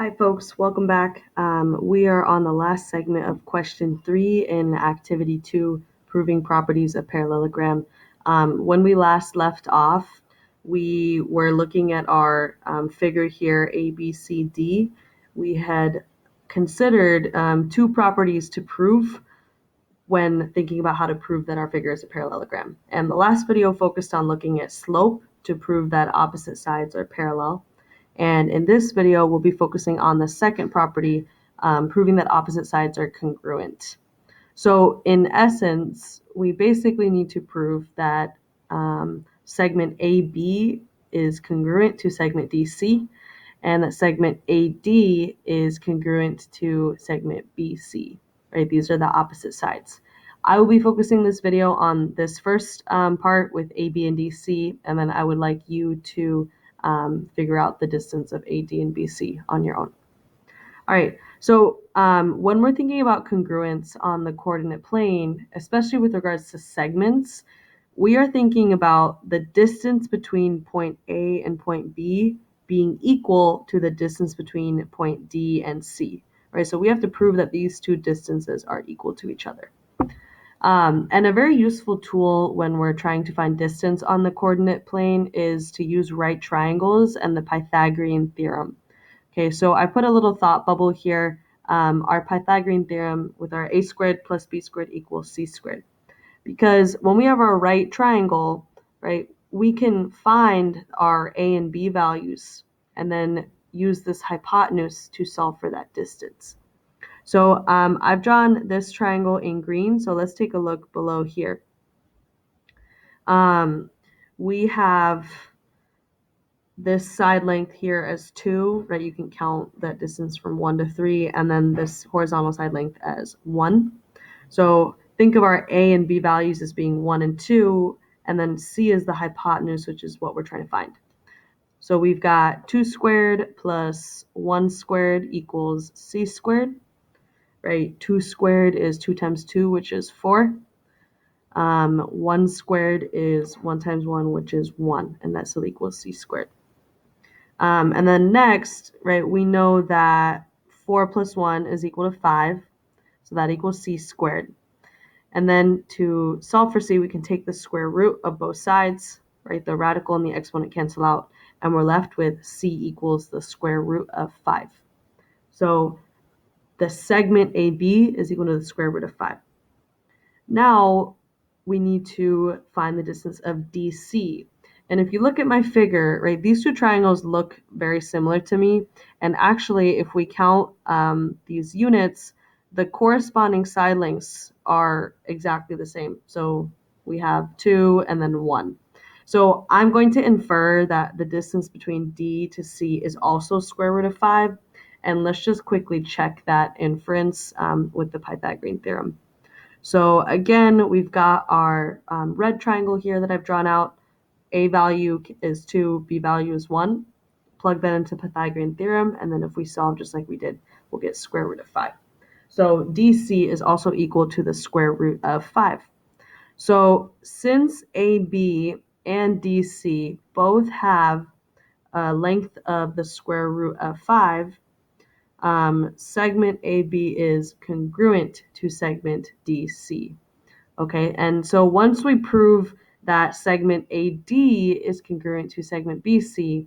Hi folks, welcome back. We are on the last segment of question 3 in activity 2, proving properties of parallelogram. When we last left off, we were looking at our figure here, A, B, C, D. We had considered two properties to prove when thinking about how to prove that our figure is a parallelogram. And the last video focused on looking at slope to prove that opposite sides are parallel. And in this video, we'll be focusing on the second property, proving that opposite sides are congruent. So in essence, we basically need to prove that segment AB is congruent to segment DC, and that segment AD is congruent to segment BC, right? These are the opposite sides. I will be focusing this video on this first part with AB and DC, and then I would like you to figure out the distance of AD and BC on your own. All right, so when we're thinking about congruence on the coordinate plane, especially with regards to segments, we are thinking about the distance between point A and point B being equal to the distance between point D and C, right? So we have to prove that these two distances are equal to each other. And a very useful tool when we're trying to find distance on the coordinate plane is to use right triangles and the Pythagorean theorem. Okay, so I put a little thought bubble here. Our Pythagorean theorem with our a squared plus b squared equals c squared. Because when we have our right triangle, right, we can find our a and b values and then use this hypotenuse to solve for that distance. So I've drawn this triangle in green, so let's take a look below here. We have this side length here as 2, right? You can count that distance from 1 to 3, and then this horizontal side length as 1. So think of our a and b values as being 1 and 2, and then c is the hypotenuse, which is what we're trying to find. So we've got 2 squared plus 1 squared equals c squared, right? 2 squared is 2 times 2, which is 4. 1 squared is 1 times 1, which is 1, and that still equals c squared. And then next, right, we know that 4 plus 1 is equal to 5, so that equals c squared. And then to solve for c, we can take the square root of both sides, right? The radical and the exponent cancel out, and we're left with c equals the square root of 5. So the segment AB is equal to the square root of 5. Now we need to find the distance of DC. And if you look at my figure, right, these two triangles look very similar to me. And actually, if we count these units, the corresponding side lengths are exactly the same. So we have 2 and then 1. So I'm going to infer that the distance between D to C is also square root of 5. And let's just quickly check that inference with the Pythagorean theorem. So again, we've got our red triangle here that I've drawn out. A value is 2, B value is 1. Plug that into Pythagorean theorem, and then if we solve just like we did, we'll get square root of 5. So DC is also equal to the square root of 5. So since AB and DC both have a length of the square root of 5, segment AB is congruent to segment DC. Okay, and so once we prove that segment AD is congruent to segment BC,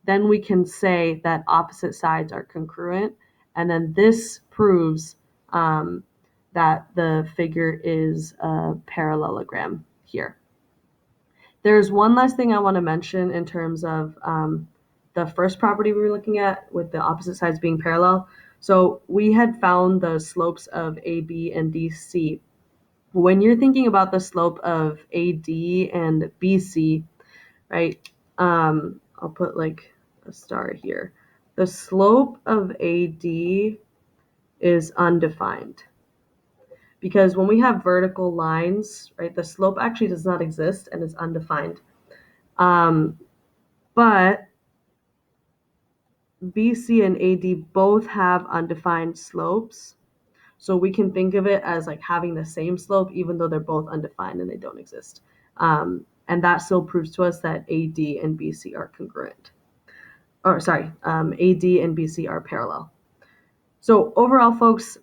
then we can say that opposite sides are congruent, and then this proves that the figure is a parallelogram here. There's one last thing I want to mention in terms of the first property we were looking at with the opposite sides being parallel. So we had found the slopes of AB and DC. When you're thinking about the slope of AD and BC, right? I'll put like a star here. The slope of AD is undefined because when we have vertical lines, right, the slope actually does not exist and is undefined. But BC and AD both have undefined slopes. So we can think of it as like having the same slope, even though they're both undefined and they don't exist. And that still proves to us that AD and BC are congruent. AD and BC are parallel. So overall, folks,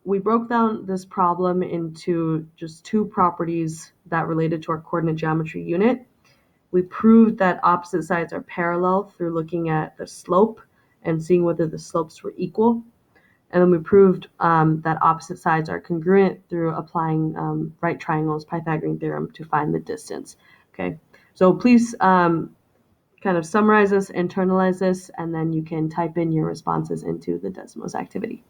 we broke down this problem into just two properties that related to our coordinate geometry unit. We proved that opposite sides are parallel through looking at the slope and seeing whether the slopes were equal. And then we proved that opposite sides are congruent through applying right triangles, Pythagorean theorem, to find the distance. Okay, so please kind of summarize this, internalize this, and then you can type in your responses into the Desmos activity.